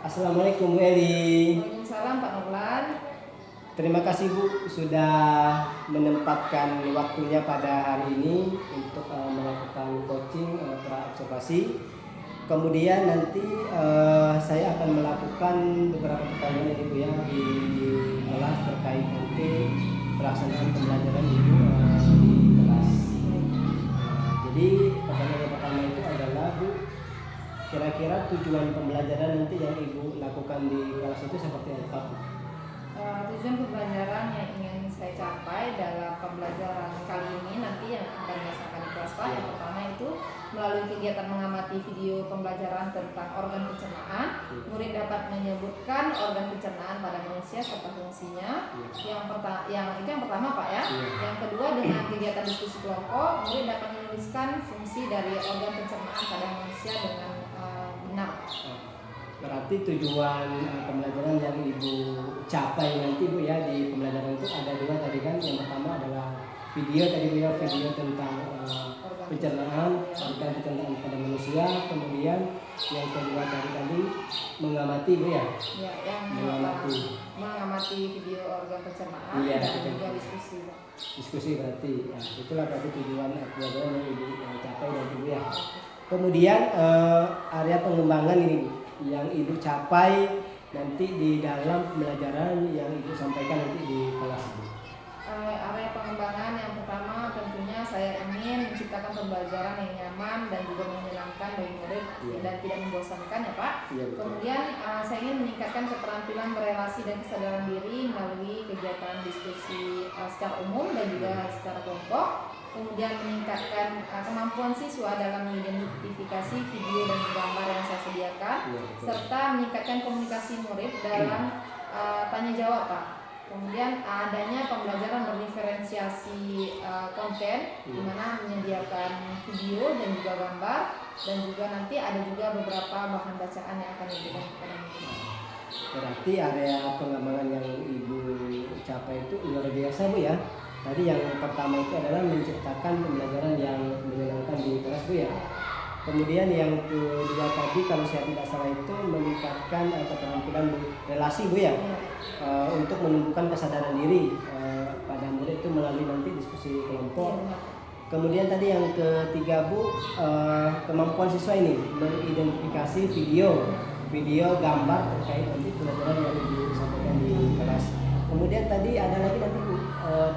Assalamualaikum Bu Eli. Waalaikumsalam Pak Nurlan. Terima kasih Bu sudah menempatkan waktunya pada hari ini untuk melakukan coaching praobservasi. Kemudian nanti saya akan melakukan beberapa pertanyaan Ibu ya di kelas terkait nanti pelaksanaan pembelajaran Ibu di kelas. Jadi pertanyaan yang pertama itu adalah Bu, kira-kira tujuan pembelajaran nanti yang Ibu lakukan di kelas itu seperti apa Bu? Tujuan pembelajaran yang ingin saya capai dalam pembelajaran kali ini nanti yang akan dilaksanakan di kelas Pak. Yang pertama itu melalui kegiatan mengamati video pembelajaran tentang organ pencernaan, murid dapat menyebutkan organ pencernaan pada manusia serta fungsinya. Yang pertama Pak ya. Yang kedua, dengan kegiatan diskusi kelompok, murid dapat menuliskan fungsi dari organ pencernaan pada manusia dengan benar. Berarti tujuan pembelajaran yang Ibu capai nanti Bu ya di pembelajaran itu ada dua tadi kan. Yang pertama adalah video tadi Bu ya, video tentang pencernaan, organ pencernaan pada manusia. Kemudian yang kedua tadi mengamati Bu ya. Ya, yang mengamati video organ pencernaan dan juga diskusi. Diskusi berarti. Nah, itulah berarti tujuan pembelajaran yang Ibu capai dan Bu ya. Kemudian area pengembangan ini Bu, yang Ibu capai nanti di dalam pembelajaran yang Ibu sampaikan nanti di kelas ini. Area pengembangan yang pertama tentunya saya ingin menciptakan pembelajaran yang nyaman dan juga menyenangkan bagi murid dan tidak membosankan ya Pak. Kemudian saya ingin meningkatkan keterampilan berelasi dan kesadaran diri melalui kegiatan diskusi secara umum dan juga secara kelompok. Kemudian meningkatkan kemampuan siswa dalam mengidentifikasi video dan gambar yang saya sediakan, serta meningkatkan komunikasi murid dalam tanya jawab Pak. Kemudian adanya pembelajaran berdiferensiasi konten, di mana menyediakan video dan juga gambar, dan juga nanti ada juga beberapa bahan bacaan yang akan diberikan kepada murid. Berarti area pengembangan yang Ibu capai itu luar biasa Bu ya. Tadi yang pertama itu adalah menciptakan pembelajaran yang menyenangkan di kelas Bu ya. Kemudian yang kedua tadi kalau saya tidak salah itu meningkatkan keterampilan relasi Bu ya. Untuk menumbuhkan kesadaran diri pada murid itu melalui nanti diskusi kelompok. Kemudian tadi yang ketiga Bu, kemampuan siswa ini mengidentifikasi video gambar terkait nanti pelajaran yang disampaikan di kelas. Kemudian tadi ada lagi nanti Bu,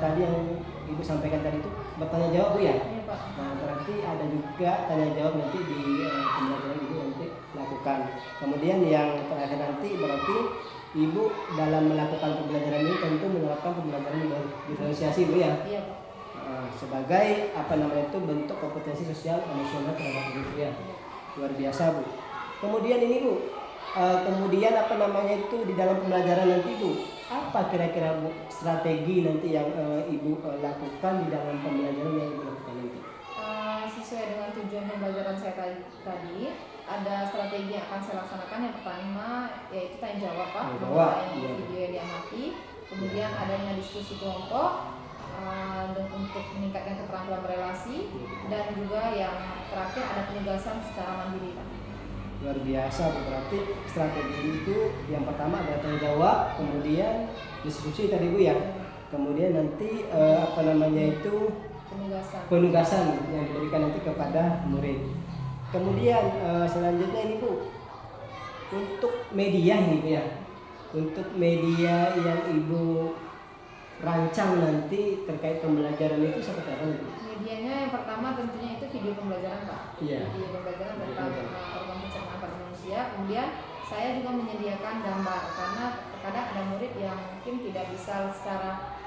tadi yang Ibu sampaikan tadi itu bertanya jawab Bu ya. Nah berarti ada juga tanya jawab nanti di pembelajaran Ibu nanti lakukan. Kemudian yang terakhir nanti berarti Ibu dalam melakukan pembelajaran ini tentu menerapkan pembelajaran diferensiasi Bu ya. Iya Pak. Sebagai bentuk kompetensi sosial emosional terhadap diri ya. Luar biasa Bu. Kemudian ini Bu, kemudian itu di dalam pembelajaran nanti Bu, apa kira-kira Bu strategi nanti yang Ibu lakukan di dalam pembelajaran yang Ibu lakukan nanti? Sesuai dengan tujuan pembelajaran saya tadi, ada strategi yang akan saya laksanakan. Yang pertama yaitu tanya jawab Pak, video yang diamati. Kemudian adanya diskusi kelompok dan untuk meningkatkan keterampilan berelasi, dan juga yang terakhir ada penugasan secara mandiri Pak. Luar biasa Bu, berarti strategi itu yang pertama adalah tanya jawab, kemudian diskusi tadi Bu ya. Kemudian nanti penugasan yang diberikan nanti kepada murid. Kemudian selanjutnya ini Bu, untuk media ini Bu ya. Untuk media yang Ibu rancang nanti terkait pembelajaran itu seperti apa Bu? Medianya yang pertama tentunya itu video pembelajaran Pak. Video pembelajaran tentang organ pencernaan pada manusia. Kemudian saya juga menyediakan gambar karena terkadang ada murid yang mungkin tidak bisa secara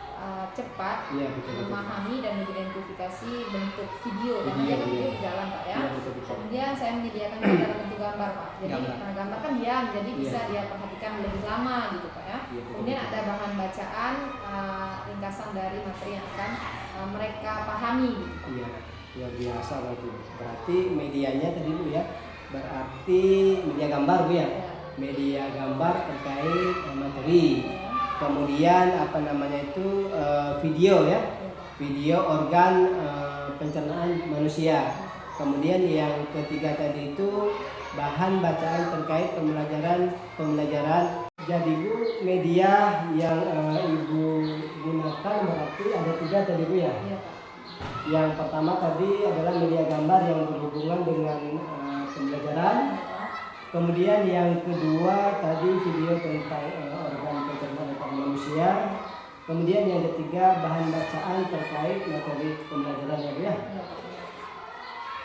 cepat memahami dan mengidentifikasi bentuk video karena video jalan Pak ya. Kemudian saya menyediakan bentuk gambar Pak. Jadi gambar kan diam, jadi bisa dia perhatikan lebih lama gitu Pak ya. Kemudian ada bahan bacaan ringkasan dari materi yang akan mereka pahami gitu. Iya, luar biasa berarti medianya tadi Bu ya. Berarti media gambar Bu ya. Media gambar terkait materi. Kemudian video ya, video organ pencernaan manusia. Kemudian yang ketiga tadi itu bahan bacaan terkait pembelajaran. Jadi Bu, media yang Ibu gunakan berarti ada 3 tadi Bu ya? Iya Pak. Yang pertama tadi adalah media gambar yang berhubungan dengan pembelajaran. Kemudian yang kedua tadi video tentang organ pencernaan pada manusia. Kemudian yang ketiga bahan bacaan terkait materi pembelajaran ya Bu ya?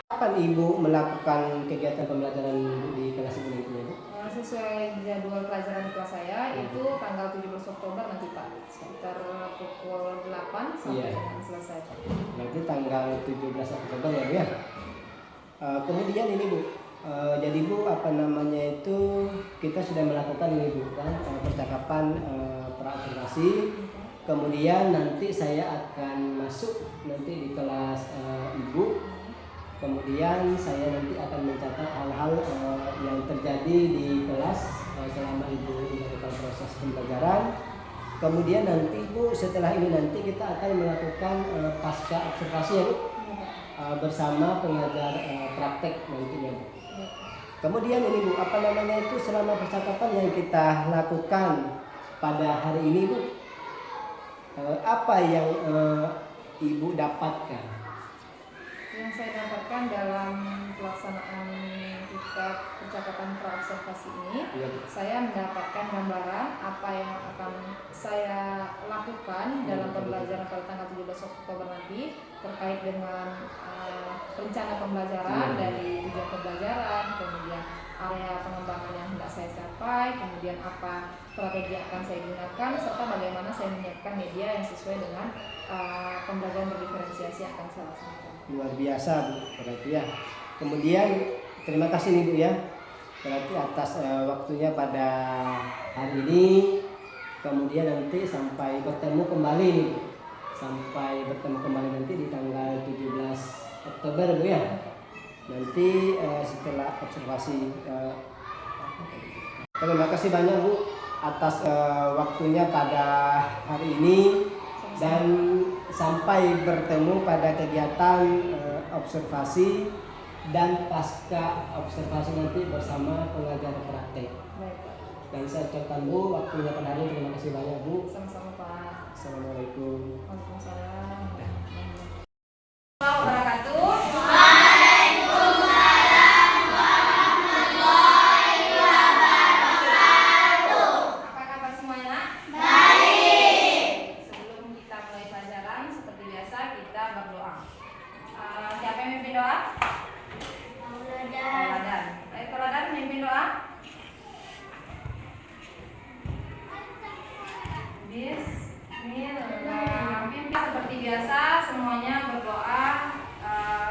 Kapan Ibu melakukan kegiatan pembelajaran di kelas Ibu nantinya Bu? Sesuai jadwal pelajaran di kelas saya itu tanggal 17 Oktober nanti Pak, sekitar pukul 8 sampai dengan selesai Pak. Berarti tanggal 17 Oktober ya Bu ya? Kemudian ini Bu, jadi Bu apa namanya itu kita sudah melakukan ini Bu kan percakapan praobservasi. Kemudian nanti saya akan masuk nanti di kelas Ibu. Kemudian saya nanti akan mencatat hal-hal yang terjadi di kelas selama Ibu melakukan proses pembelajaran. Kemudian nanti Bu setelah ini nanti kita akan melakukan pasca observasi ya Bu, bersama pengajar praktek nantinya Bu. Kemudian ini Bu, apa namanya itu selama percakapan yang kita lakukan pada hari ini Bu, apa yang Ibu dapatkan? Yang saya dapatkan dalam pelaksanaan kita percakapan praobservasi ini, saya mendapatkan gambaran apa yang akan saya lakukan dalam pembelajaran pada tanggal 17 Oktober nanti terkait dengan rencana pembelajaran dari tujuan pembelajaran, kemudian area pengembangan yang hendak saya capai, kemudian apa strategi yang akan saya gunakan, serta bagaimana saya menyiapkan media yang sesuai dengan pembelajaran berdiferensiasi yang akan saya laksanakan. Luar biasa Bu, berarti ya. Kemudian terima kasih nih Bu ya, berarti atas waktunya pada hari ini. Kemudian nanti sampai bertemu kembali nih Bu, sampai bertemu kembali nanti di tanggal 17 Oktober Bu ya. Nanti setelah observasi. Terima kasih banyak Bu atas waktunya pada hari ini. Dan sampai bertemu pada kegiatan observasi dan pasca observasi nanti bersama pengajar praktek. Dan saya ucapkan Bu waktunya pada hari ini. Terima kasih banyak Bu. Sama-sama Pak. Assalamualaikum. Waalaikumsalam. Seperti biasa semuanya berdoa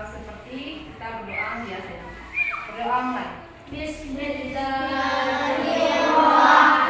seperti kita berdoa biasanya. Berdoa mulai. Bismillahirrahmanirrahim. Alhamdulillah.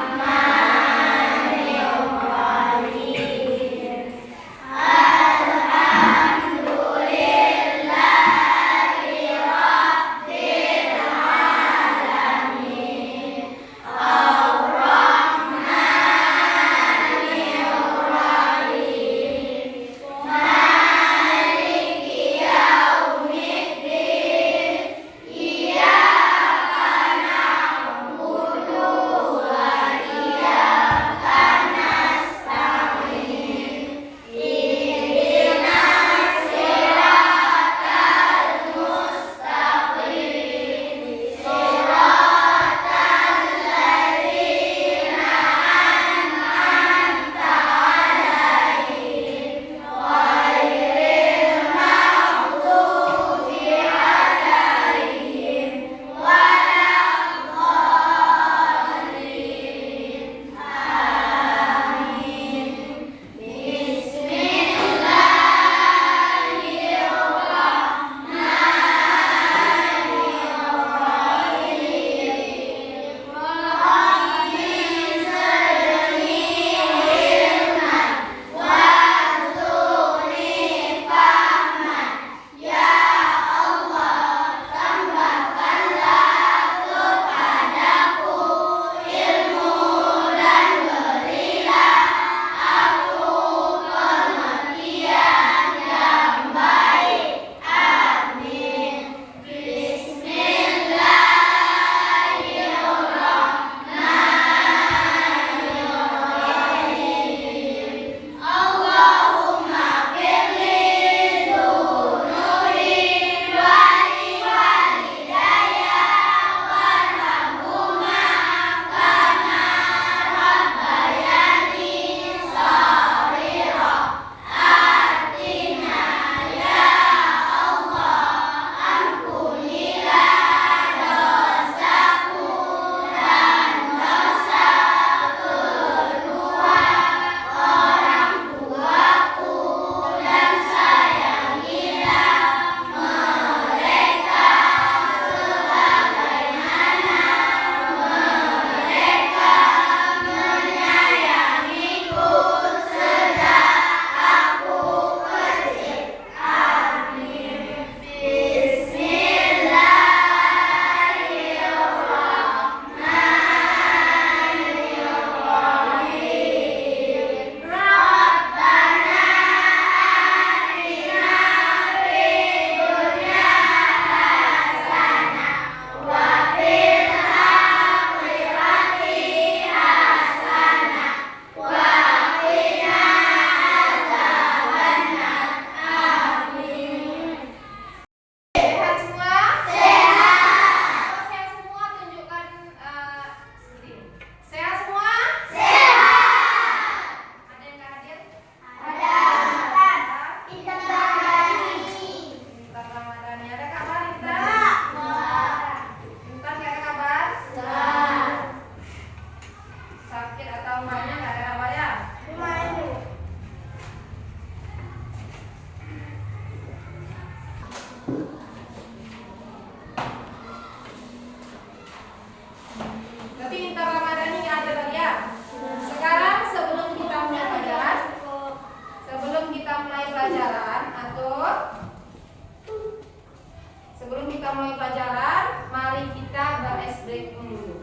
tepung dulu.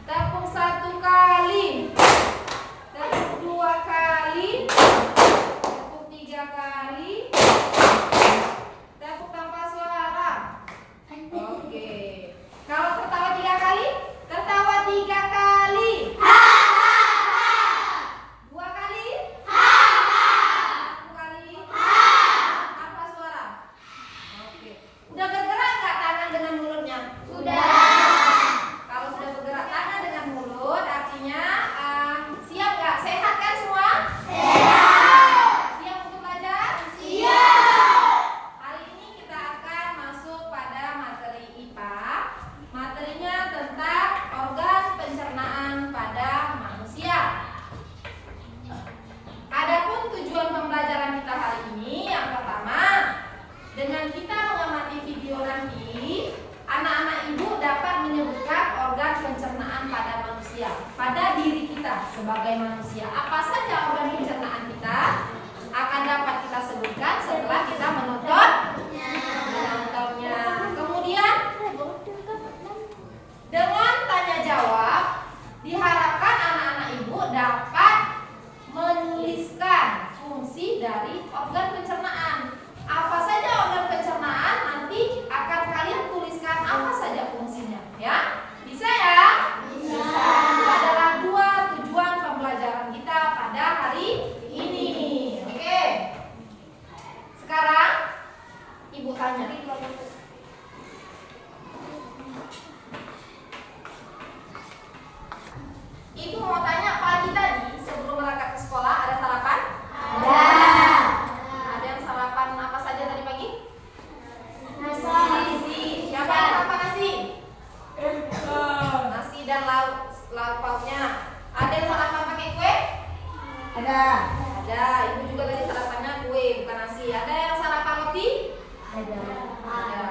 Tepung 1 kali, tepung 2 kali, tepung 3 kali, tepung tanpa suara. Oke. Kalau tertawa 3 kali, tertawa 3 kali. 2 kali. 1 kali. Tanpa suara. Oke. Udah bergerak nggak tangan dengan mulutnya? Sudah. Kalau sudah bergerak tangan dengan mulut, artinya siap nggak? Sehat kan semua? Sehat. Siap untuk belajar? Siap. Hari ini kita akan masuk pada materi IPA. Materinya tentang organ pencernaan pada manusia. Adapun tujuan pembelajaran kita hari ini, yang pertama, dengan kita mengamati video nanti, anak-anak ibu dapat menyebutkan organ pencernaan pada manusia, pada diri kita sebagai manusia. Apa saja organ pencernaan kita akan dapat kita sebutkan setelah kita menontonnya. Kemudian dengan tanya jawab, diharapkan anak-anak ibu dapat menuliskan fungsi dari organ pencernaan. Apa saja organ pencernaan, nanti akan kalian tuliskan apa saja fungsinya, ya? Bisa ya? Bisa. Itu adalah 2 tujuan pembelajaran kita pada hari ini. Oke. Sekarang ibu tanya. Ibu mau tanya, pagi tadi sebelum berangkat ke sekolah ada sarapan? Ada. Ada yang sarapan apa saja tadi pagi? Nasi. Siapa yang sarapan nasi? Nasi dan lauk pauknya. Ada yang sarapan pakai kue? Ada. Ada. Ibu juga tadi sarapannya kue, bukan nasi. Ada yang sarapan roti? Ada. Ada.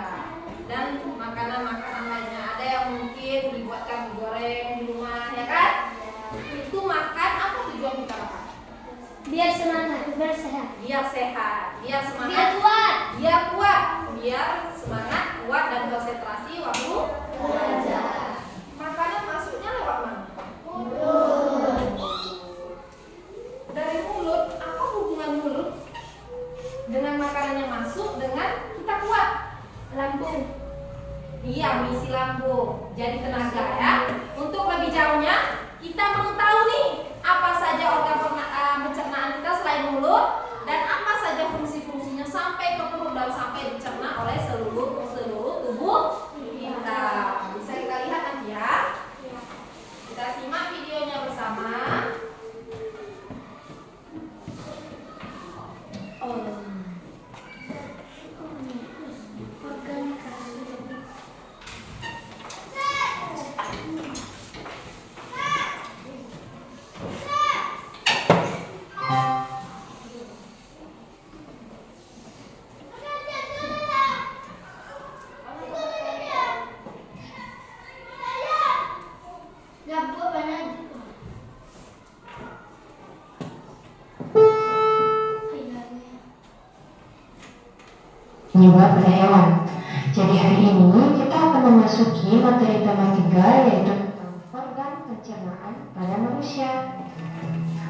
Dan makanan-makanan lainnya. Ada yang mungkin dibuatkan goreng di rumah, ya kan? Itu makan, apa tujuan kita makan? Biar semangat, biar sehat. Biar sehat, biar semangat, Biar kuat. biar kuat, biar semangat, kuat dan konsentrasi waktu belajar. Makanan masuknya lewat mana? Mulut. Dari mulut, apa hubungan mulut dengan makanan yang masuk dengan kita kuat? Lambung. Iya, mengisi lambung, jadi tenaga ya. Untuk lebih jauhnya, kita mau tahu nih apa saja organ pencernaan kita selain mulut, dan apa saja fungsi-fungsinya sampai ke perut dan sampai dicerna oleh seluruh tubuh kita. Bisa kita lihat nanti ya. Kita simak videonya bersama. Penyebab pada hewan. Jadi hari ini kita akan memasuki materi tema 3, yaitu tentang organ pencernaan pada manusia.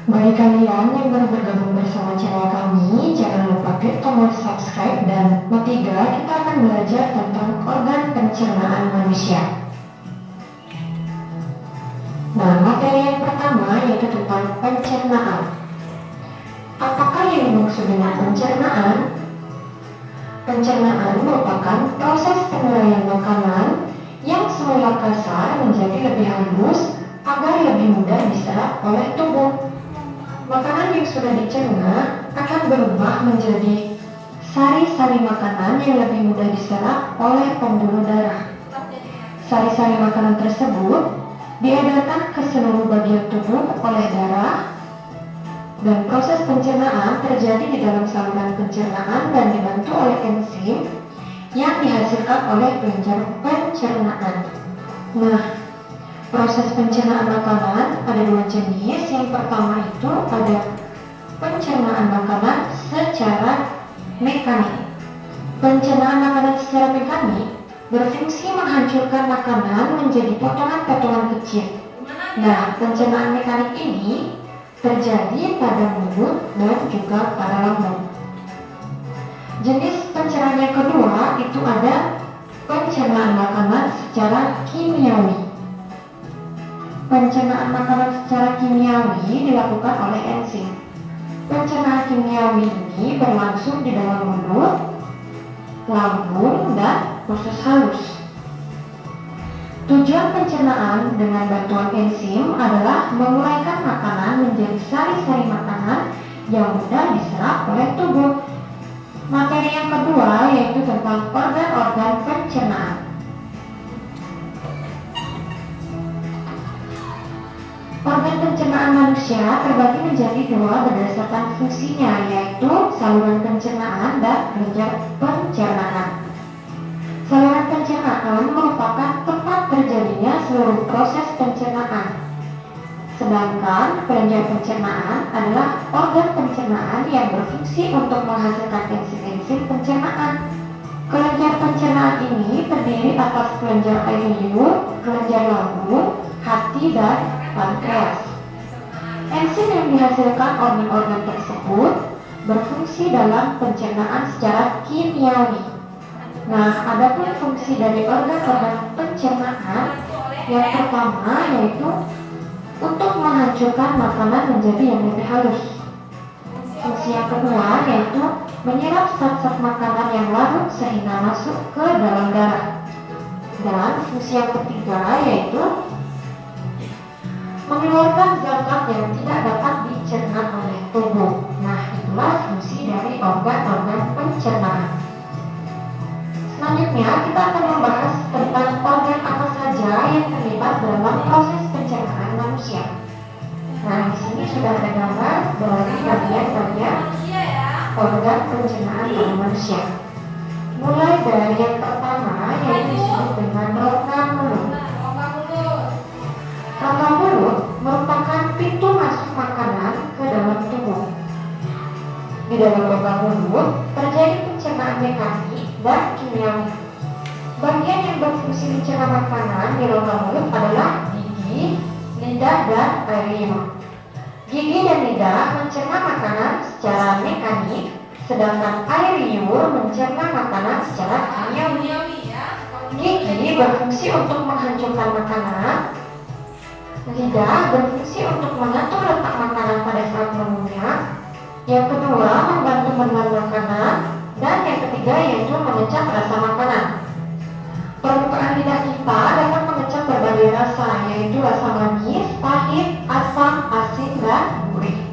Bagi kalian yang baru bergabung bersama channel kami, jangan lupa klik tombol subscribe, dan tema 3 kita akan belajar tentang organ pencernaan manusia. Nah, materi yang pertama yaitu tentang pencernaan. Apakah yang dimaksud dengan pencernaan? Pencernaan merupakan proses penilaian makanan yang semula kasar menjadi lebih halus agar lebih mudah diserap oleh tubuh. Makanan yang sudah dicerna akan berubah menjadi sari-sari makanan yang lebih mudah diserap oleh pembuluh darah. Sari-sari makanan tersebut diedarkan ke seluruh bagian tubuh oleh darah, dan proses pencernaan terjadi di dalam saluran pencernaan dan dibantu oleh enzim yang dihasilkan oleh kelenjar pencernaan. Nah, proses pencernaan makanan ada 2 jenis. Yang pertama itu ada pencernaan makanan secara mekanik. Pencernaan makanan secara mekanik berfungsi menghancurkan makanan menjadi potongan-potongan kecil. Nah, pencernaan mekanik ini terjadi pada mulut dan juga pada lambung. Jenis pencernaan yang kedua itu ada pencernaan makanan secara kimiawi. Pencernaan makanan secara kimiawi dilakukan oleh enzim. Pencernaan kimiawi ini berlangsung di dalam mulut, lambung, dan usus halus. Tujuan pencernaan dengan bantuan enzim adalah menguraikan makanan menjadi sari-sari makanan yang mudah diserap oleh tubuh. Materi yang kedua yaitu tentang organ-organ pencernaan. Organ pencernaan manusia terbagi menjadi dua berdasarkan fungsinya, yaitu saluran pencernaan dan kelenjar pencernaan. Saluran pencernaan merupakan tempat terjadinya seluruh proses pencernaan. Sedangkan kelenjar pencernaan adalah organ pencernaan yang berfungsi untuk menghasilkan enzim-enzim pencernaan. Kelenjar pencernaan ini terdiri atas kelenjar air liur, kelenjar lambung, hati, dan pankreas. Enzim yang dihasilkan organ-organ tersebut berfungsi dalam pencernaan secara kimiawi. Nah, adapun fungsi dari organ-organ pencernaan yang pertama yaitu untuk menghancurkan makanan menjadi yang lebih halus. Fungsi yang kedua yaitu menyerap zat-zat makanan yang larut sehingga masuk ke dalam darah. Dan fungsi yang ketiga yaitu mengeluarkan zat-zat yang tidak dapat dicerna oleh tubuh. Nah, itulah fungsi dari organ-organ pencernaan. Selanjutnya kita akan membahas tentang organ apa saja yang terlibat dalam proses pencernaan manusia. Nah, di sini sudah ada gambar dari bagian-bagian organ pencernaan pada manusia. Mulai dari yang pertama yaitu disebut dengan rongga mulut. Rongga mulut merupakan pintu masuk makanan ke dalam tubuh. Di dalam rongga mulut terjadi pencernaan mekanik dan kimiawi. Bagian yang berfungsi mencerna makanan di rongga mulut adalah gigi, lidah, dan air liur. Gigi dan lidah mencerna makanan secara mekanik, sedangkan air liur mencerna makanan secara kimiawi. Gigi berfungsi untuk menghancurkan makanan. Lidah berfungsi untuk mengatur letak makanan pada saat mengunyah. Yang kedua, membantu menelan makanan. Dan yang ketiga yaitu mengecap rasa makanan. Permukaan lidah kita dapat mengecap berbagai rasa, yaitu rasa manis, pahit, asam, asin, dan gurih.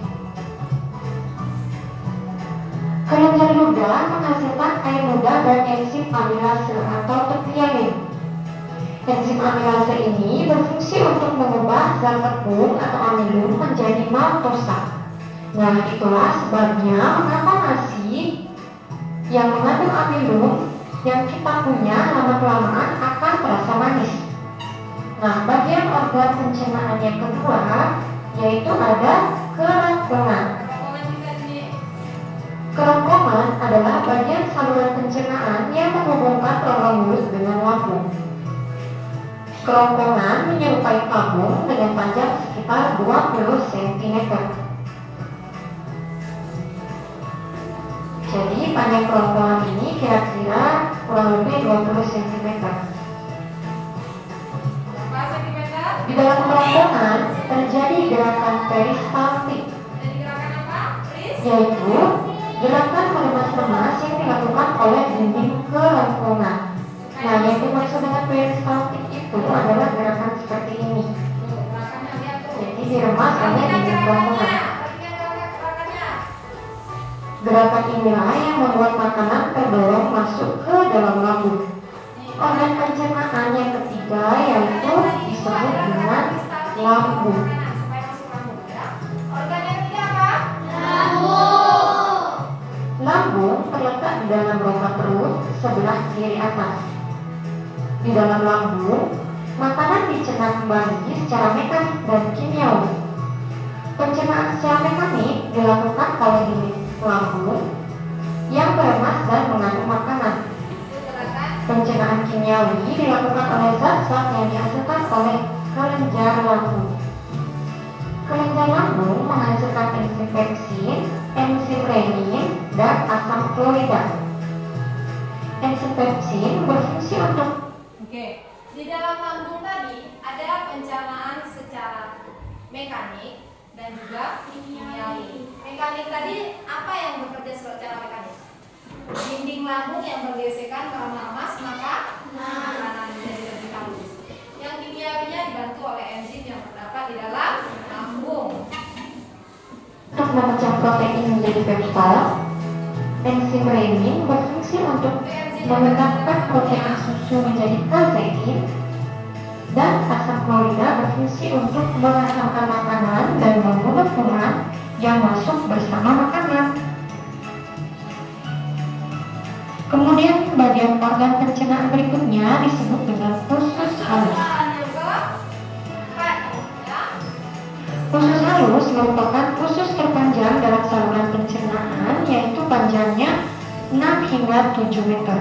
Kelenjar ludah menghasilkan air ludah dan enzim amilase atau tepialin. Enzim amilase ini berfungsi untuk mengubah zat tepung atau amilum menjadi maltosa. Nah, itulah sebabnya mengapa nasi yang mengandung amilum yang kita punya lama-kelamaan akan terasa manis. Nah, bagian organ pencernaan yang kedua yaitu ada kerongkongan. Kerongkongan adalah bagian saluran pencernaan yang menghubungkan rongga mulut dengan lambung. Kerongkongan menyerupai tabung dengan panjang sekitar 20 cm. Jadi panjang kerongkongan ini kira-kira kurang lebih 20 cm. Di dalam kerongkongan terjadi gerakan peristaltik, yaitu gerakan melemas-lemas yang dilakukan oleh dinding kerongkongan. Nah, yang dimaksud dengan peristaltik itu adalah gerakan seperti ini. Jadi diremas oleh dinding kerongkongan. Gerakan inilah yang membuat makanan terdorong masuk ke dalam lambung. Organ pencernaan yang ketiga yaitu disebut dengan lambung. Lambung terletak di dalam rongga perut sebelah kiri atas. Di dalam lambung, makanan dicerna kembali secara mekanik dan kimiawi. Pencernaan secara mekanik dilakukan oleh dinding lambung yang beremas dan mengandung makanan. Pencernaan kimiawi dilakukan oleh zat-zat yang dihasilkan oleh kelenjar lambung. Kelenjar lambung menghasilkan enzim pepsin, enzim renin, dan asam klorida. Enzim pepsin berfungsi untuk Di dalam lambung tadi ada pencernaan secara mekanik dan juga kimiawi. Mekanik tadi apa yang bekerja secara mekanik? Dinding lambung yang bergesekan karena emas, maka makanan menjadi lebih halus. Yang kimiawinya dibantu oleh enzim yang terdapat di dalam lambung. Untuk memecah protein menjadi peptid, enzim renin berfungsi untuk menetapkan protein susu menjadi kasein, dan asam klorida berfungsi untuk mengasamkan makanan dan membunuh kuman yang masuk bersama makanan. Kemudian bagian organ pencernaan berikutnya disebut dengan usus halus. Usus halus merupakan usus terpanjang dalam saluran pencernaan, yaitu panjangnya 6 hingga 7 meter.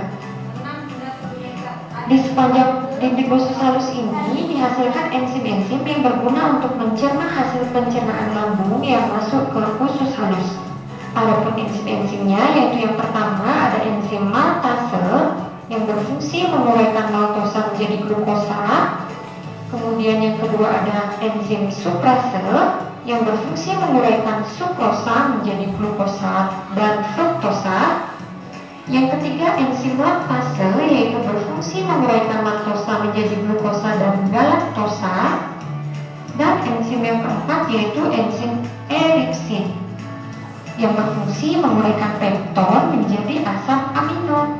Di sepanjang dinding usus halus ini dihasilkan enzim-enzim yang berguna untuk mencerna hasil pencernaan lambung yang masuk ke usus halus. Adapun enzim-enzimnya yaitu yang pertama ada enzim maltase yang berfungsi menguraikan maltosa menjadi glukosa. Kemudian yang kedua ada enzim suprase yang berfungsi menguraikan sukrosa menjadi glukosa dan fruktosa. Yang ketiga enzim laktase yaitu berfungsi menguraikan laktosa menjadi glukosa dan galaktosa. Dan enzim yang keempat yaitu enzim eripsin yang berfungsi menguraikan pepton menjadi asam amino.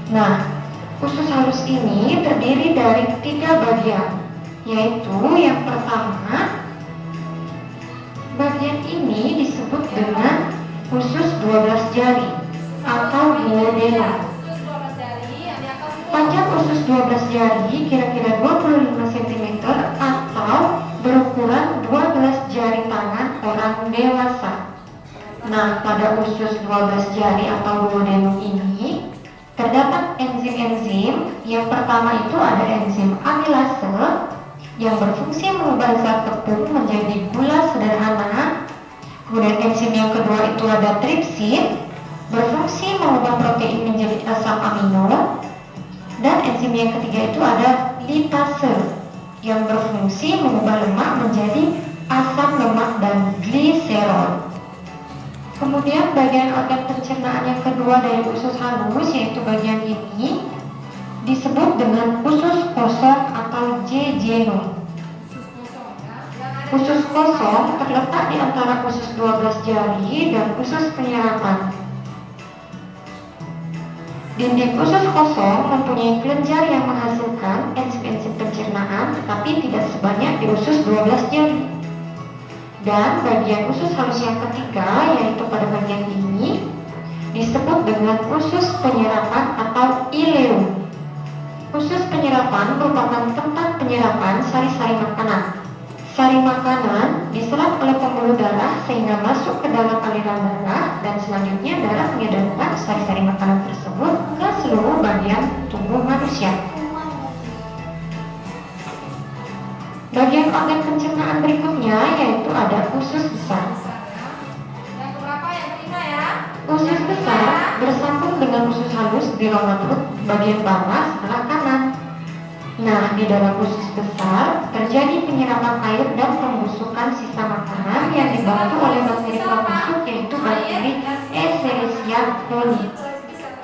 Nah, usus halus ini terdiri dari 3 bagian, yaitu yang pertama, bagian ini disebut dengan usus 12 jari atau duodenum. Panjang usus 12 jari kira-kira 25 cm atau berukuran 12 jari tangan orang dewasa. Nah, pada usus 12 jari atau duodenum ini terdapat enzim-enzim. Yang pertama itu ada enzim amilase yang berfungsi mengubah zat tepung menjadi gula sederhana. Kemudian enzim yang kedua itu ada tripsin, berfungsi mengubah protein menjadi asam amino. Dan enzim yang ketiga itu ada lipase yang berfungsi mengubah lemak menjadi asam lemak dan gliserol. Kemudian bagian organ pencernaan yang kedua dari usus halus yaitu bagian ini disebut dengan usus kosong atau jejunum. Usus kosong terletak di antara usus 12 jari dan usus penyerapan. Dinding usus kosong mempunyai kelenjar yang menghasilkan enzim-enzim pencernaan tetapi tidak sebanyak di usus 12 jari. Dan bagian usus halus yang ketiga yaitu pada bagian ini disebut dengan usus penyerapan atau ileum. Usus penyerapan merupakan tempat penyerapan sari-sari makanan. Sari makanan diserap oleh pembuluh darah sehingga masuk ke dalam aliran darah dan selanjutnya darah mengedarkan sari-sari makanan tersebut ke seluruh bagian tubuh manusia. Bagian organ pencernaan berikutnya yaitu ada usus besar. Yang berapa? Yang kelima ya? Usus besar bersambung dengan usus halus di rongga perut bagian bawah sebelah kanan. Nah, di dalam usus besar terjadi penyerapan air dan pembusukan sisa makanan yang dibantu oleh bakteri pembusuk yaitu bakteri Escherichia coli.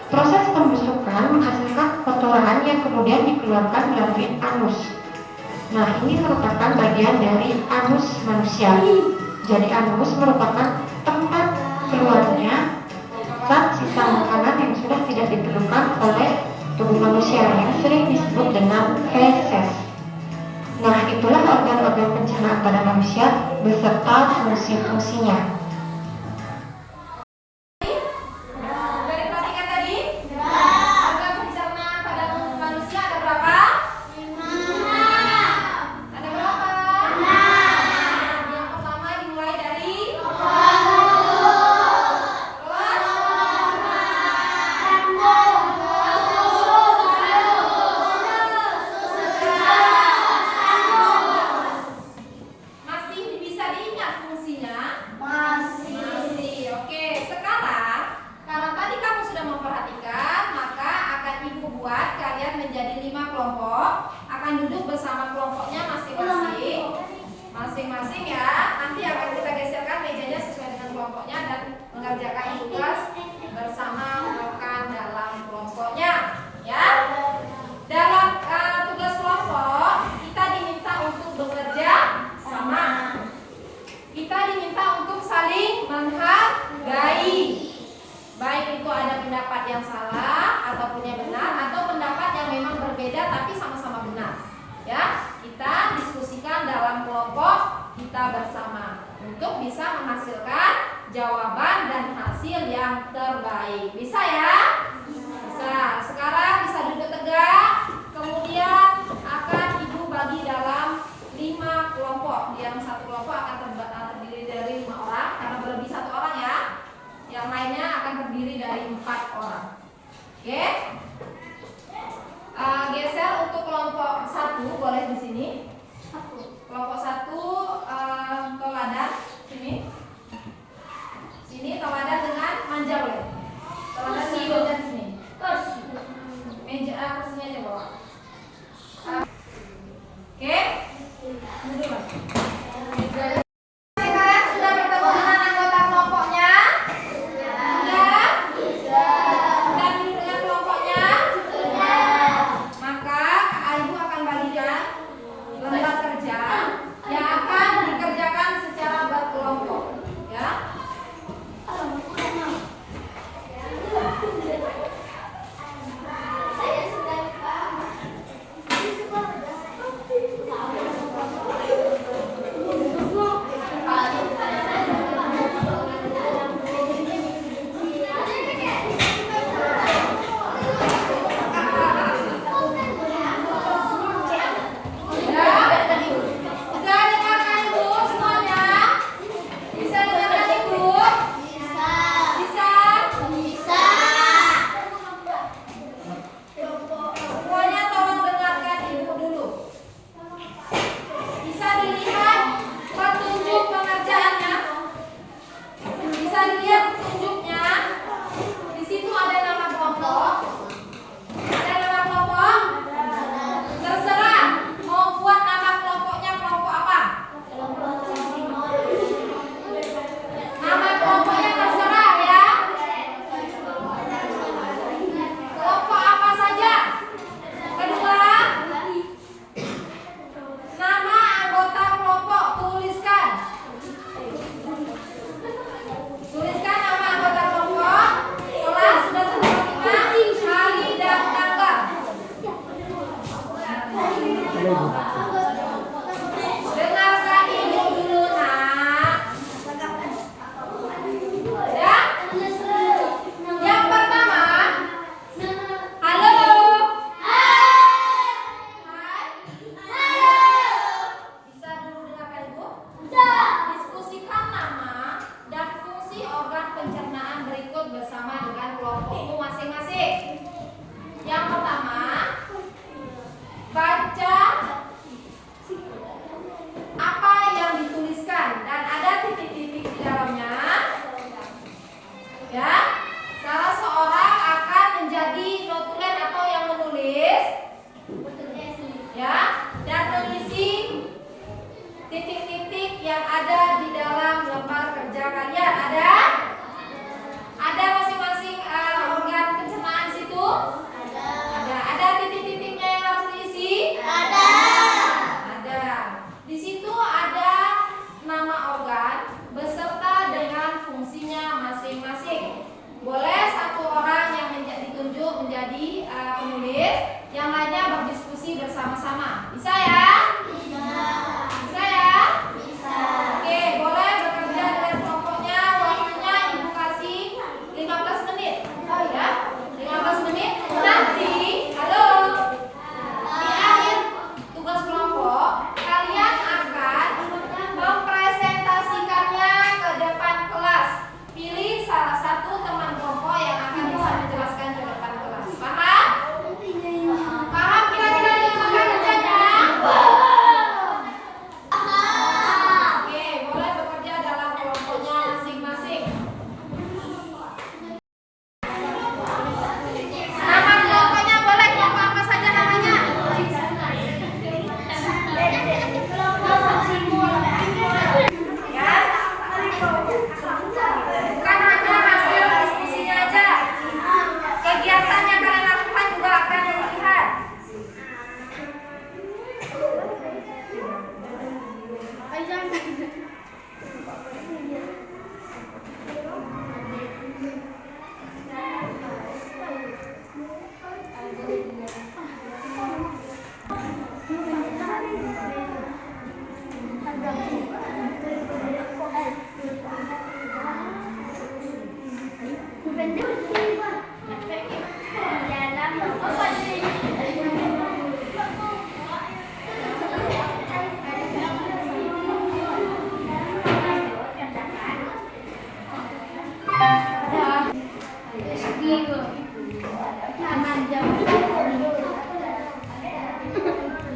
Proses pembusukan menghasilkan kotoran yang kemudian dikeluarkan melalui anus. Nah, ini merupakan bagian dari anus manusia. Jadi anus merupakan tempat keluarnya zat sisa makanan yang sudah tidak diperlukan oleh tubuh manusia yang sering disebut dengan feses. Nah, itulah organ-organ pencernaan pada manusia beserta fungsi-fungsinya. Dari perhatikan tadi? Organ pencernaan pada manusia ada berapa? 5. Ada berapa? 6. Yang pertama dimulai dari terus kelompok akan duduk bersama kelompoknya masing-masing ya. Nanti akan kita geserkan mejanya sesuai dengan kelompoknya dan mengerjakan tugas bersama rekan dalam kelompoknya ya. Dalam tugas kelompok kita diminta untuk bekerja sama. Kita diminta untuk saling menghargai. Baik itu ada pendapat yang salah ataupun yang benar, atau pendapat yang memang berbeda tapi sama-sama benar. Ya, kita diskusikan dalam kelompok kita bersama untuk bisa menghasilkan jawaban dan hasil yang terbaik. Bisa ya? Bisa. Sekarang bisa duduk tegak. Kemudian akan Ibu bagi dalam 5 kelompok. Yang satu kelompok akan terdiri dari 5 orang karena berlebih 1 orang ya. Yang lainnya akan terdiri dari 4 orang. Oke? Geser untuk kelompok 1 boleh di sini. Kelompok 1 teladan sini. Sini teladan dengan manja boleh. Teladan dengan manja sini. Meja kursinya aja bawa. Oke? Duduk Mas. Sekarang sudah bertemu dengan anggota kelompoknya? Sudah? Sudah duduk dengan kelompoknya? Maka Ibu akan bagikan lembar kerja yang akan dikerjakan secara berkelompok ya.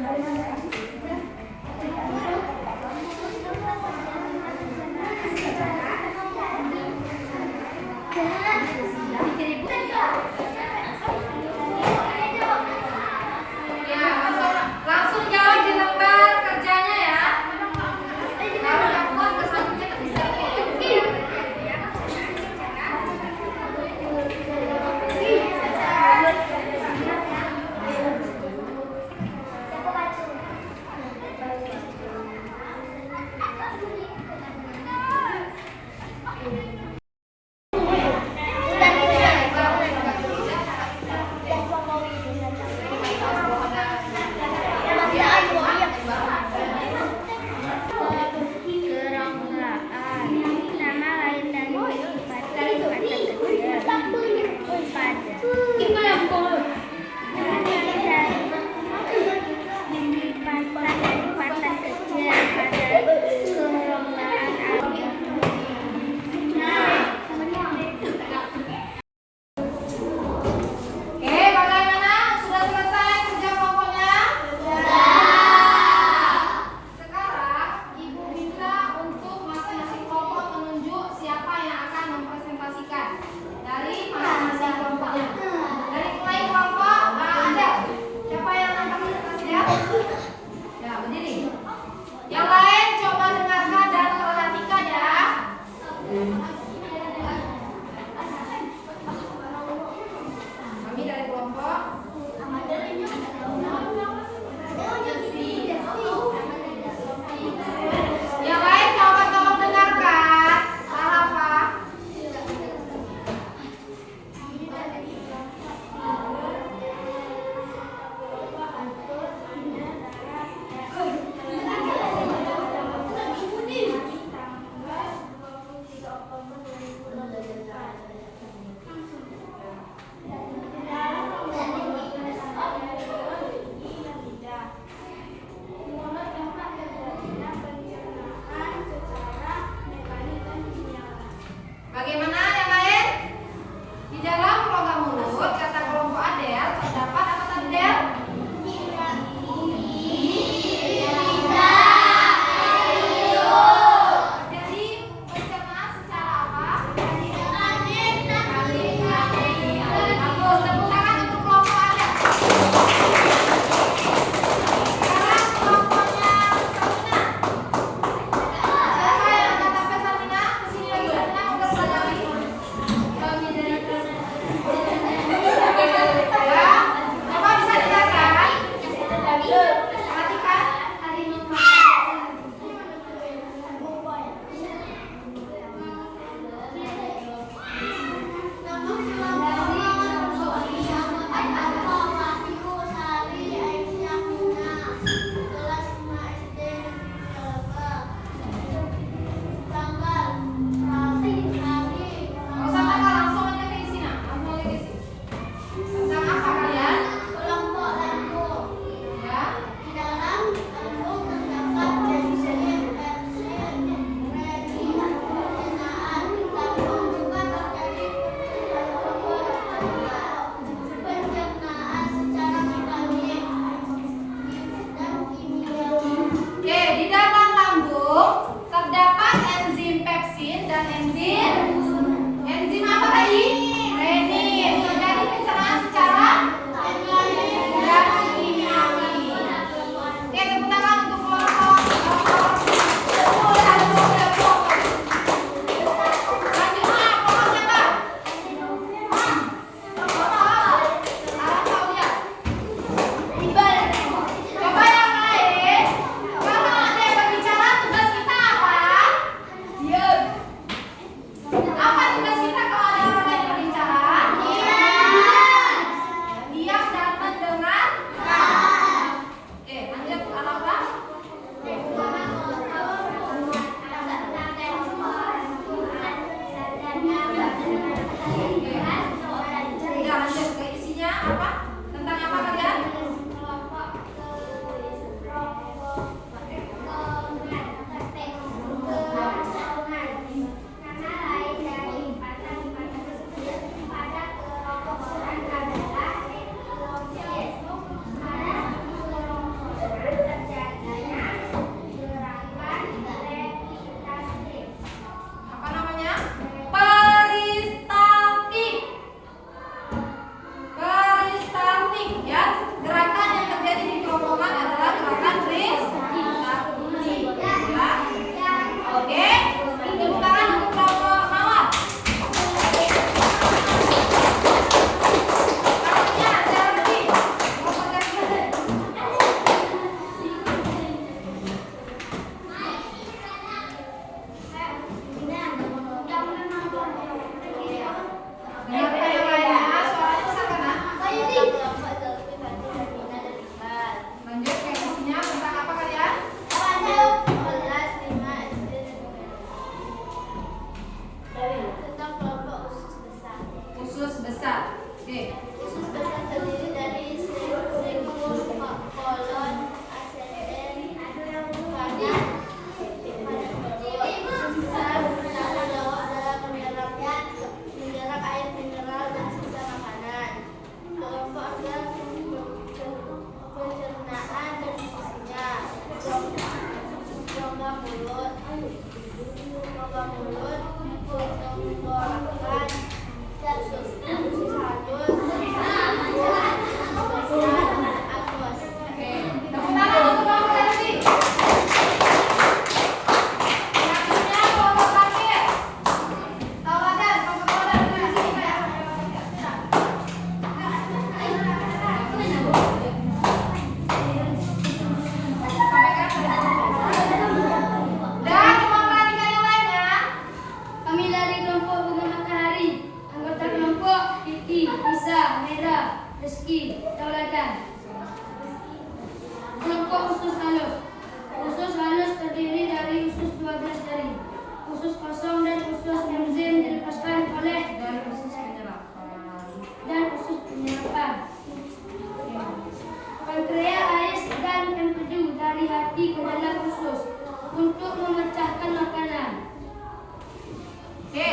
Ya, langsung jawab di lembar kerjanya ya. Kalau nggak kuat kesannya bisa. Nama lain dan dilibatkan kata kerja pada lipatan kerja pada kelonggaraan Oke, bagaimana? Sudah selesai kerja kelompoknya? Sekarang Ibu minta untuk masing-masing kelompok menunjuk siapa yang akan mempresentasikan dari masing-masing kelompoknya. Dari mulai kelompok Adel. Siapa yang akan presentasi ya? Ya, berdiri. Yang lain coba dengarkan dan perhatikan ya. Kami dari kelompok yang lain coba tolong dengarkan. Salah apa? Bagaimana yang lain? Di dalam program mulut kata kelompok Adel terdapat apa tadi Del? Jadi pencernaan secara apa? Bagus, tepuk tangan untuk kelompok Adel. Sekarang kelompoknya Salina. Siapa yang akan tampil Salina? Kesini lagi Salina, udah belajar lagi. Ya, coba bisa dengarkan. Perhatikan. Nggak usah tanggal, langsung aja ke isi nah. Langsung aja ke isi. Tentang apa kalian? Ya. lubang mulut untuk mengeluarkan usus halus Oke, tepuk tangan untuk kompetensi. Selanjutnya kelompok terakhir. Tauladan, kelompok tauladan di sini ya. Dan memperhatikan yang lainnya. Kami dari kelompok bunga matahari. Anggota kelompok Titi, Isa, Mera, Rizky, Tauladan. Kelompok usus halus. Usus halus terdiri dari usus 12 jari, usus kosong dan usus enzim dilepaskan oleh Dan khusus penyerapan. dan usus penyerapan. Pankreas dan empedu dari hati ke dalam usus untuk memecahkan makanan. Oke,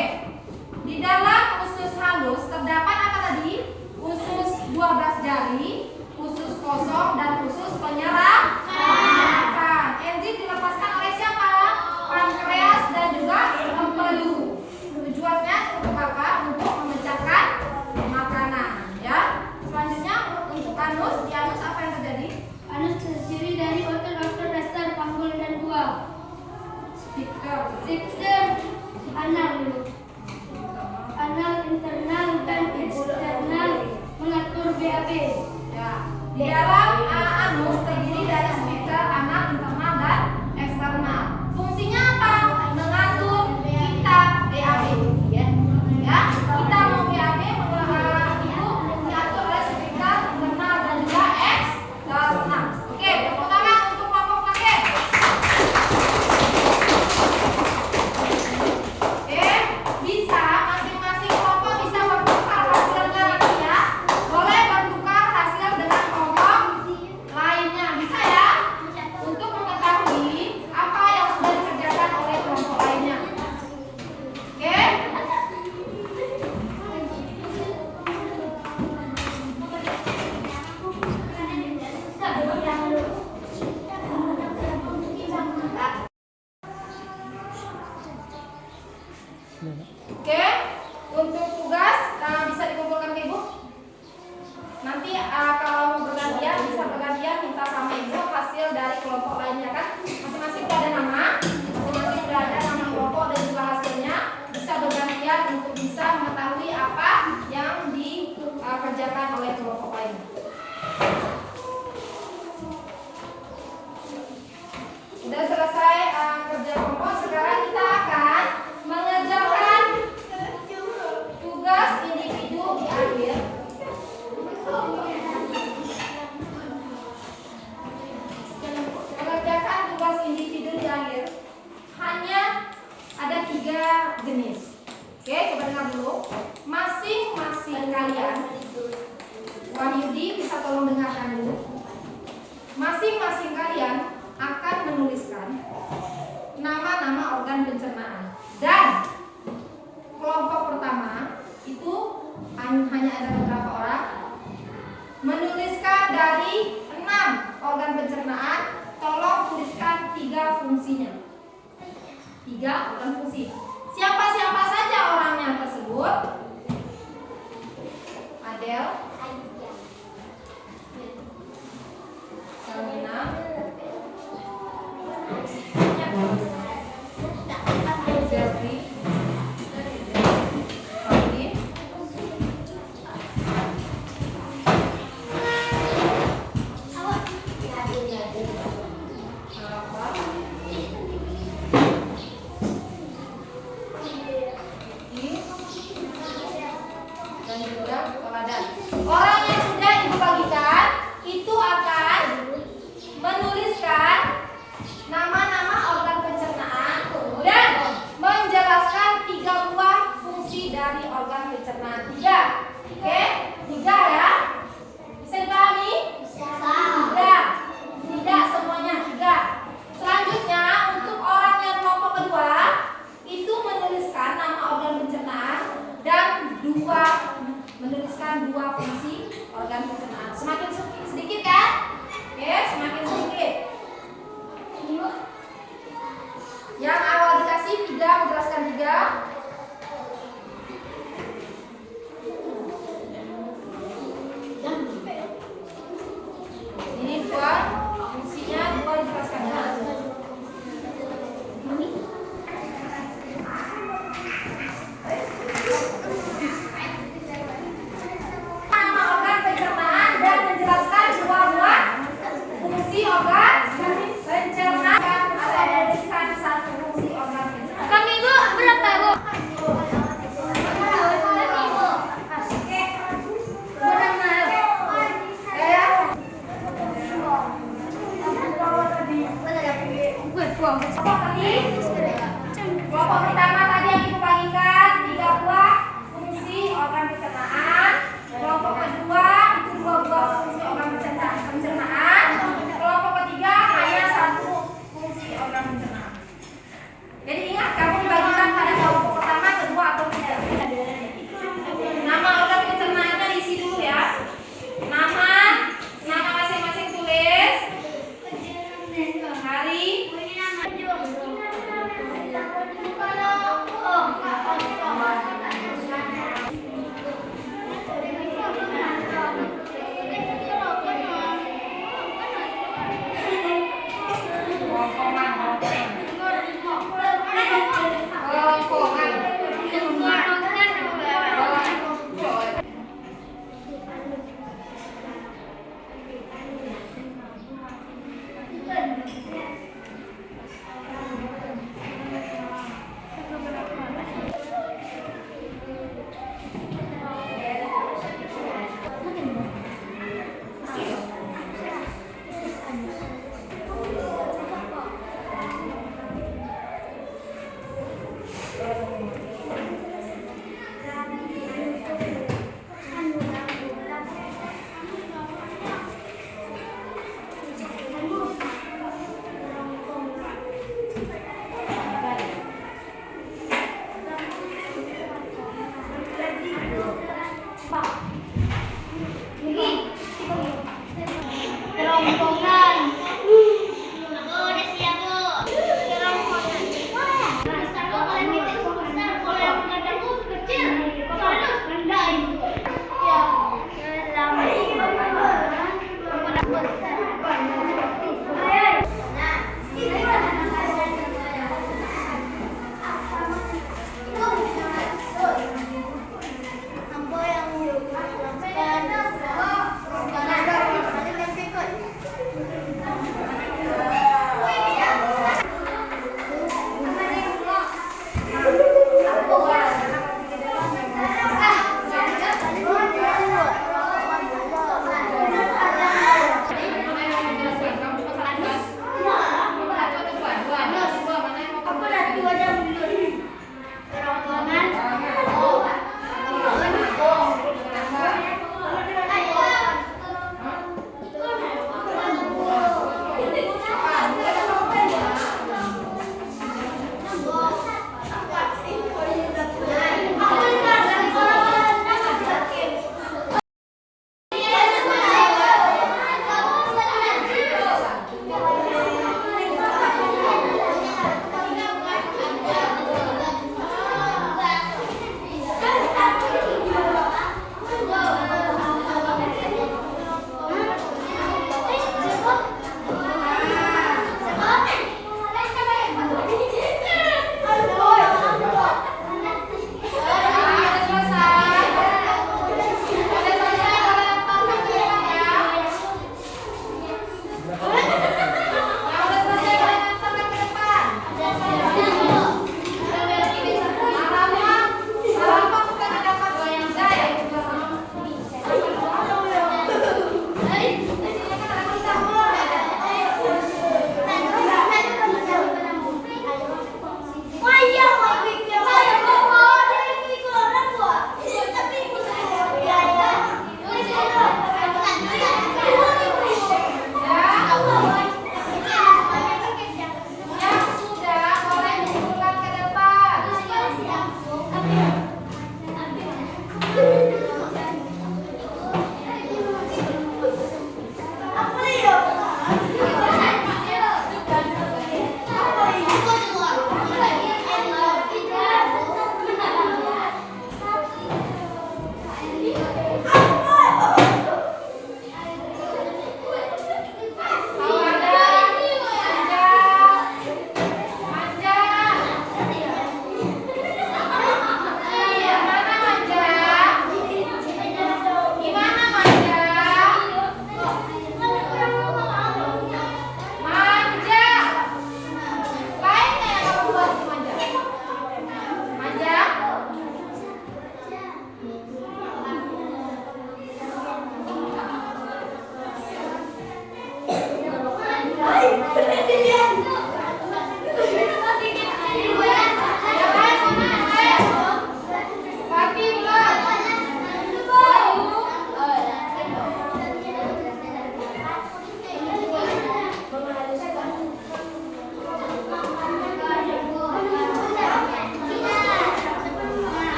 di dalam usus halus terdapat apa tadi? Usus 12 jari, usus kosong, dan usus penyerapan. Enzim dilepaskan oleh siapa? Pankreas dan juga empedu. Tujuannya untuk apa? Untuk memecahkan makanan. Ya. Selanjutnya untuk anus, di anus apa yang terjadi? Anus terdiri dari otot-otot dasar, panggul, dan buah. Sphincter anal, internal dan eksternal mengatur BAB. Ya. Di dalam anus terdiri dari sphincter anal, internal, dan eksternal. Fungsinya apa? Mengatur kita BAB. Ya. Kita mau BAB itu diatur oleh sphincter internal dan juga eksternal. Oke, tepuk tangan untuk kelompok terakhir. Oke, bisa masing-masing kelompok bisa bertukar hasilnya nanti ya. Boleh bertukar hasil dengan kelompok lainnya, bisa ya? Untuk mengetahui apa yang sudah dikerjakan oleh kelompok lainnya. Oke? Oke, untuk tugas bisa dikumpulkan ke ibu. Nanti kalau mau bergantian bisa bergantian minta sama ibu hasil dari kelompok lainnya kan. Masing-masing sudah ada nama, masing-masing sudah ada nama kelompok dan juga hasilnya. Bisa bergantian untuk bisa mengetahui apa yang dikerjakan oleh kelompok lainnya. Sudah selesai kerja kelompok, sekarang kita akan mengerjakan tugas individu di akhir. Mengerjakan tugas individu di akhir hanya ada 3 jenis. Oke, coba dengar dulu. Masing-masing kalian, Wahyudi bisa tolong dengarkan dulu. Masing-masing kalian akan menuliskan nama-nama organ pencernaan. Dan kelompok pertama itu hanya ada beberapa orang menuliskan dari 6 organ pencernaan. Tolong tuliskan 3 fungsinya. 3 organ fungsi. Siapa-siapa saja orangnya tersebut? Adel, Salmina, Zelvi, Fatin, dan juga Tauladan. Kelompok tadi, kelompok pertama tadi yang Ibu bagikan 3 buah fungsi organ pencernaan. Kelompok kedua itu 2 buah fungsi organ pencernaan. Kelompok ketiga hanya 1 fungsi organ pencernaan. Jadi ingat, kamu dibagikan pada kelompok pertama, kedua atau ketiga. Nama organ pencernaannya diisi dulu ya. Nama masing-masing tulis. Hari.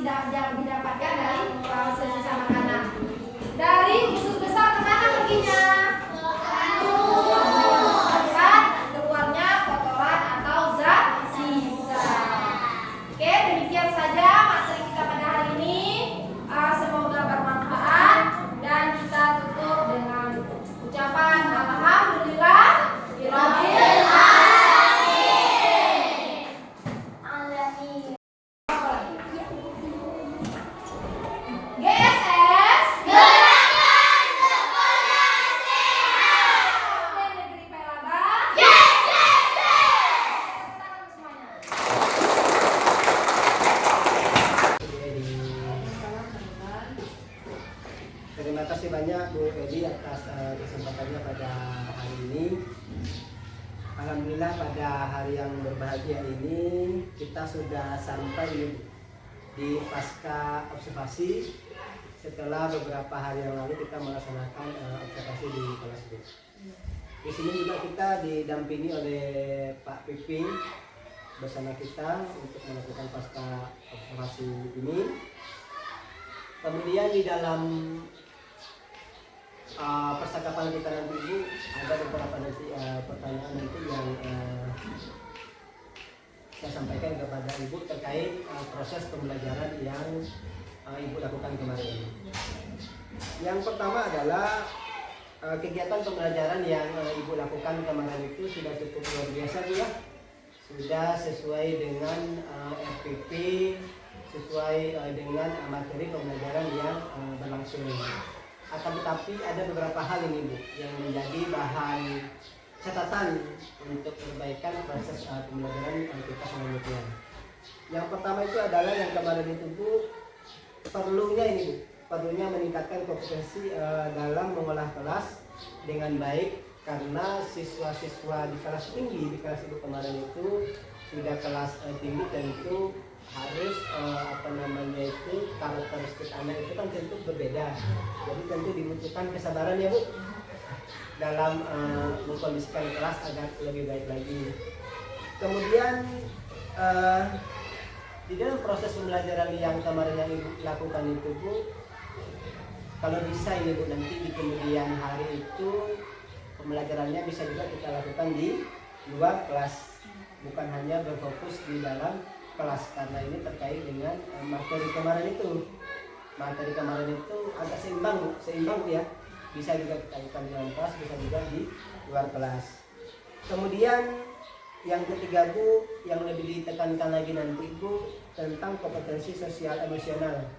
didapatkan dari sisa makanan. Dari usus besar kemana perginya? Tempat keluarnya kotoran atau zat sisa. Oke, demikian saja materi kita pada hari ini. Semoga bermanfaat dan kita tutup dengan ucapan alhamdulillah birabbil alamin. GSS Gerakan Sekolah Sehat Negeri Pelaban. Terima kasih banyak Bu Edi atas kesempatannya pada hari ini. Alhamdulillah pada hari yang berbahagia ini kita sudah sampai di pasca observasi setelah beberapa hari yang lalu kita melaksanakan observasi di kelas B. Di sini juga kita didampingi oleh Pak Piping bersama kita untuk melakukan pasca observasi ini. Kemudian di dalam percakapan kita nanti Bu, ada beberapa nanti pertanyaan nanti yang saya sampaikan kepada Ibu terkait proses pembelajaran yang Ibu lakukan kemarin. Yang pertama adalah kegiatan pembelajaran yang Ibu lakukan kemarin itu sudah cukup luar biasa Bu ya. Sudah sesuai dengan RPP, sesuai dengan materi pembelajaran yang berlangsung. Akan tetapi ada beberapa hal ini Bu yang menjadi bahan catatan untuk perbaikan proses pembelajaran kita selanjutnya. Yang pertama itu adalah yang kemarin itu Bu, perlunya meningkatkan kompetensi dalam mengolah kelas dengan baik, karena siswa-siswa di kelas tinggi, di kelas Ibu kemarin itu sudah kelas tinggi, tentu harus karakteristik anak itu kan tentu berbeda. Jadi tentu dibutuhkan kesabaran ya Bu dalam mengkondisikan kelas agar lebih baik lagi. Kemudian di dalam proses pembelajaran yang kemarin yang Ibu lakukan itu Bu, kalau bisa ini Bu, nanti di kemudian hari itu pembelajarannya bisa juga kita lakukan di luar kelas, bukan hanya berfokus di dalam kelas, karena ini terkait dengan materi kemarin itu. Materi kemarin itu agak seimbang ya. Bisa juga kita lakukan di dalam kelas, bisa juga di luar kelas. Kemudian yang ketiga Bu, yang lebih ditekankan lagi nanti Bu, tentang kompetensi sosial emosional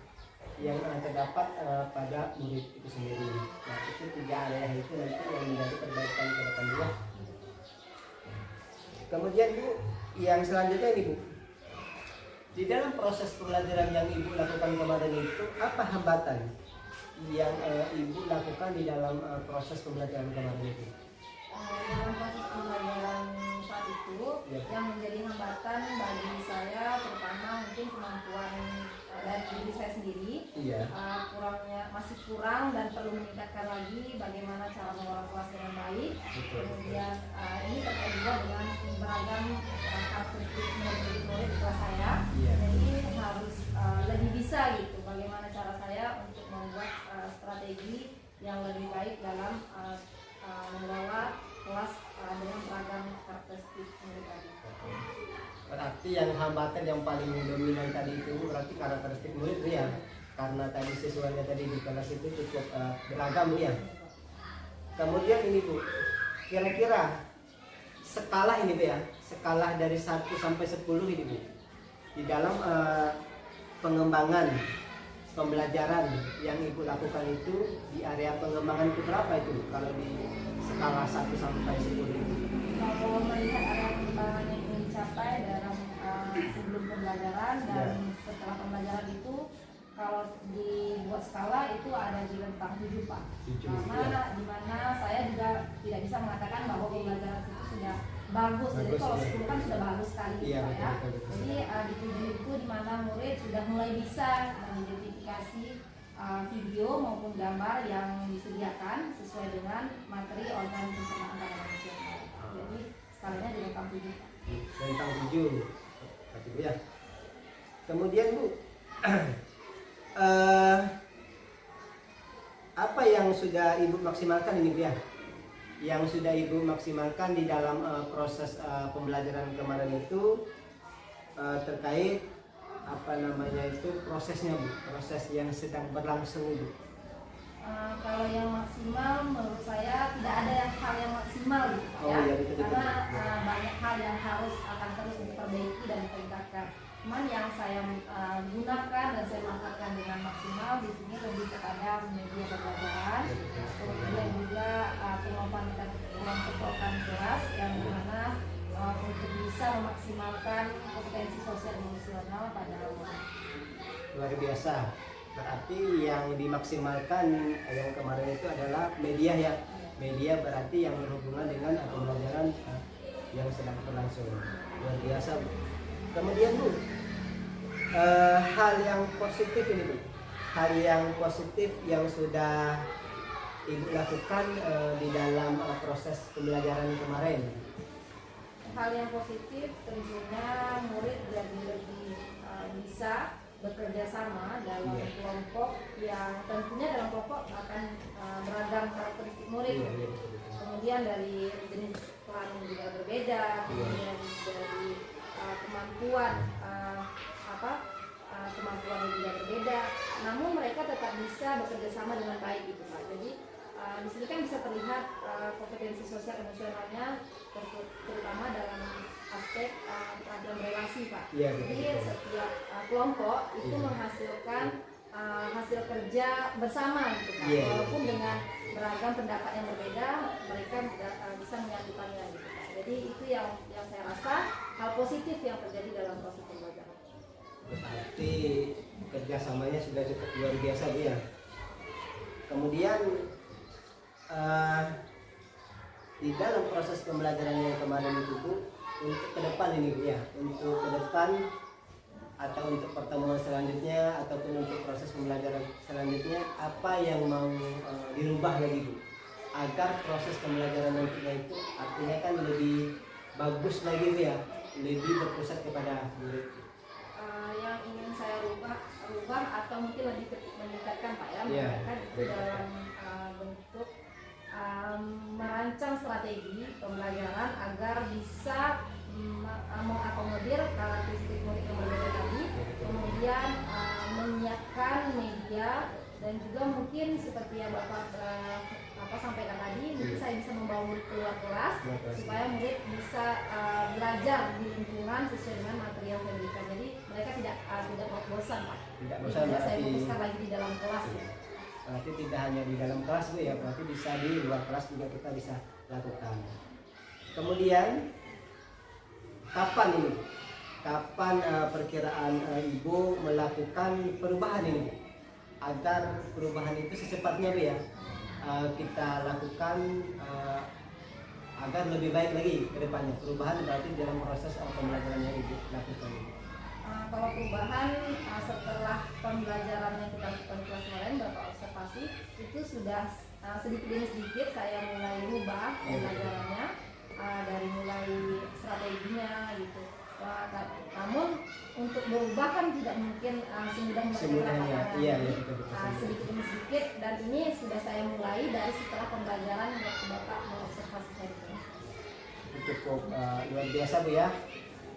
yang terdapat pada murid itu sendiri. Nah, itu 3 area itu nanti yang menjadi perbaikan ke depan Bu. Kemudian Bu, yang selanjutnya ini Bu, di dalam proses pembelajaran yang Ibu lakukan kemarin itu, apa hambatan yang Ibu lakukan di dalam proses pembelajaran kemarin itu? Dalam proses pembelajaran saat itu, yang menjadi hambatan bagi saya terutama mungkin kemampuan dari diri saya sendiri, masih kurang dan perlu meningkatkan lagi bagaimana cara mengolah kelas dengan baik. Kemudian ini terkait juga dengan beragam karakteristik murid di kelas saya. Jadi harus lebih bisa gitu bagaimana cara saya untuk membuat strategi yang lebih baik dalam mengelola kelas dengan beragam karakteristik murid tadi. Berarti yang hambatan yang paling dominan tadi itu berarti karakteristik murid ya, karena tadi siswanya tadi di kelas itu cukup beragam ya. Kemudian ini Bu, kira-kira skala ini Bu ya, skala dari 1 sampai 10 ini Bu, di dalam pengembangan pembelajaran yang Ibu lakukan itu di area pengembangan itu berapa itu Bu, kalau di skala 1 sampai 10 itu? Kalau melihat area pengembangan yang ingin dicapai dalam sebelum pembelajaran dan setelah pembelajaran itu, kalau dibuat skala itu ada di rentang 7 Pak. Karena dimana saya juga tidak bisa mengatakan bahwa pembelajaran itu sudah bagus. Jadi kalau 10 kan sudah bagus sekali ya. Jadi di 7 itu dimana murid sudah mulai bisa mengidentifikasi video maupun gambar yang disediakan sesuai dengan materi online pencernaan pada manusia. Jadi skalanya di rentang 7 Pak. Rentang 7 berarti Bu ya. Kemudian Bu, Eh, apa yang sudah Ibu maksimalkan ini Bu ya? Yang sudah Ibu maksimalkan di dalam proses pembelajaran kemarin itu terkait apa namanya itu prosesnya Bu, proses yang sedang berlangsung Bu. Kalau yang maksimal menurut saya tidak ada hal yang maksimal gitu Pak, Oh, ya. iya, betul. Karena banyak hal yang harus akan terus diperbaiki dan ditingkatkan. Cuman yang saya gunakan dan saya manfaatkan dengan maksimal di sini lebih kepada media pembelajaran, kemudian juga pengembangan kelas yang dimana untuk bisa memaksimalkan kompetensi sosial emosional pada anak. Luar biasa. Berarti yang dimaksimalkan yang kemarin itu adalah media ya. Media berarti yang berhubungan dengan pembelajaran yang sedang berlangsung. Luar biasa Bu. Kemudian Bu, hal yang positif ini Bu, hal yang positif yang sudah Ibu lakukan di dalam proses pembelajaran kemarin. Hal yang positif tentunya murid jadi lebih bisa bekerja sama dalam kelompok yang tentunya dalam kelompok akan beragam karakteristik murid. Kemudian dari jenis pelajaran juga berbeda, kemudian dari kemampuan kemampuan juga berbeda. Namun mereka tetap bisa bekerja sama dengan baik gitu Pak. Jadi di sini kan bisa terlihat kompetensi sosial emosionalnya terutama dalam aspek keterampilan relasi Pak. Jadi setiap kelompok itu menghasilkan hasil kerja bersama gitu Pak. Walaupun dengan beragam pendapat yang berbeda, mereka bisa menyatukannya gitu Pak. Jadi itu yang saya rasa hal positif yang terjadi dalam proses pembelajaran. Berarti kerjasamanya sudah cukup luar biasa Bu ya. Kemudian di dalam proses pembelajaran yang kemarin itu Bu, untuk ke depan ini Bu ya, untuk ke depan atau untuk pertemuan selanjutnya ataupun untuk proses pembelajaran selanjutnya, apa yang mau dirubah lagi Bu, agar proses pembelajaran nantinya itu artinya kan lebih bagus lagi Bu ya, lebih berpusat kepada murid. Yang ingin saya rubah atau mungkin lebih meningkatkan Pak ya, meningkatkan itu dalam bentuk merancang strategi pembelajaran agar bisa mengakomodir karakteristik murid yang berbeda tadi, kemudian menyiapkan media dan juga mungkin seperti yang Bapak sampaikan tadi, mungkin saya bisa membawa murid keluar kelas supaya murid bisa belajar di lingkungan sesuai dengan materi yang saya berikan. Jadi mereka tidak bosan Pak. Tidak bosan, berarti saya fokuskan lagi di dalam kelas ya. Berarti tidak hanya di dalam kelas Bu ya, berarti bisa di luar kelas juga kita bisa lakukan. Kemudian kapan ini? Kapan perkiraan Ibu melakukan perubahan ini agar perubahan itu secepatnya Bu ya kita lakukan agar lebih baik lagi ke depannya. Perubahan berarti dalam proses pembelajaran yang Ibu lakukan ini. Kalau perubahan setelah pembelajaran yang kita lakukan di kelas kemarin, beberapa observasi itu sudah sedikit demi sedikit saya mulai rubah pembelajarannya, dari mulai strateginya gitu. Namun untuk berubah kan tidak mungkin semudahnya, sedikit demi sedikit, dan ini sudah saya mulai dari setelah pembelajaran waktu Bapak mengobservasi saya itu. Cukup luar biasa Bu ya.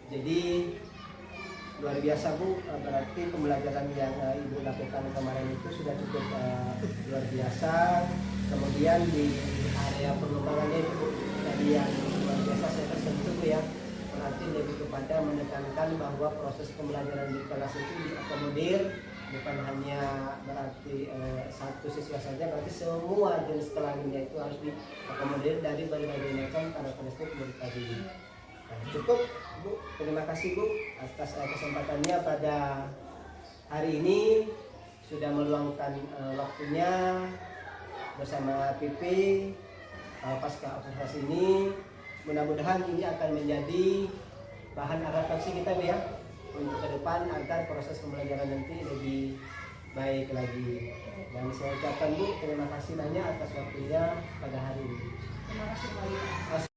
Jadi luar biasa Bu, berarti pembelajaran yang Ibu lakukan kemarin itu sudah cukup luar biasa. Kemudian di area pengembangannya itu Bu, tadi yang luar biasa saya tersentuh Bu ya, berarti lebih kepada menekankan bahwa proses pembelajaran di kelas itu diakomodir, bukan hanya berarti satu siswa saja, berarti semua jenis kelaminnya itu harus diakomodir dari berbagai macam karakteristik murid tadi. Cukup Bu, terima kasih Bu atas kesempatannya pada hari ini, sudah meluangkan waktunya bersama PP pasca observasi ini. Mudah-mudahan ini akan menjadi bahan refleksi kita Bu ya untuk ke depan agar proses pembelajaran nanti lebih baik lagi. Dan saya ucapkan Bu terima kasih banyak atas waktunya pada hari ini. Terima kasih banyak.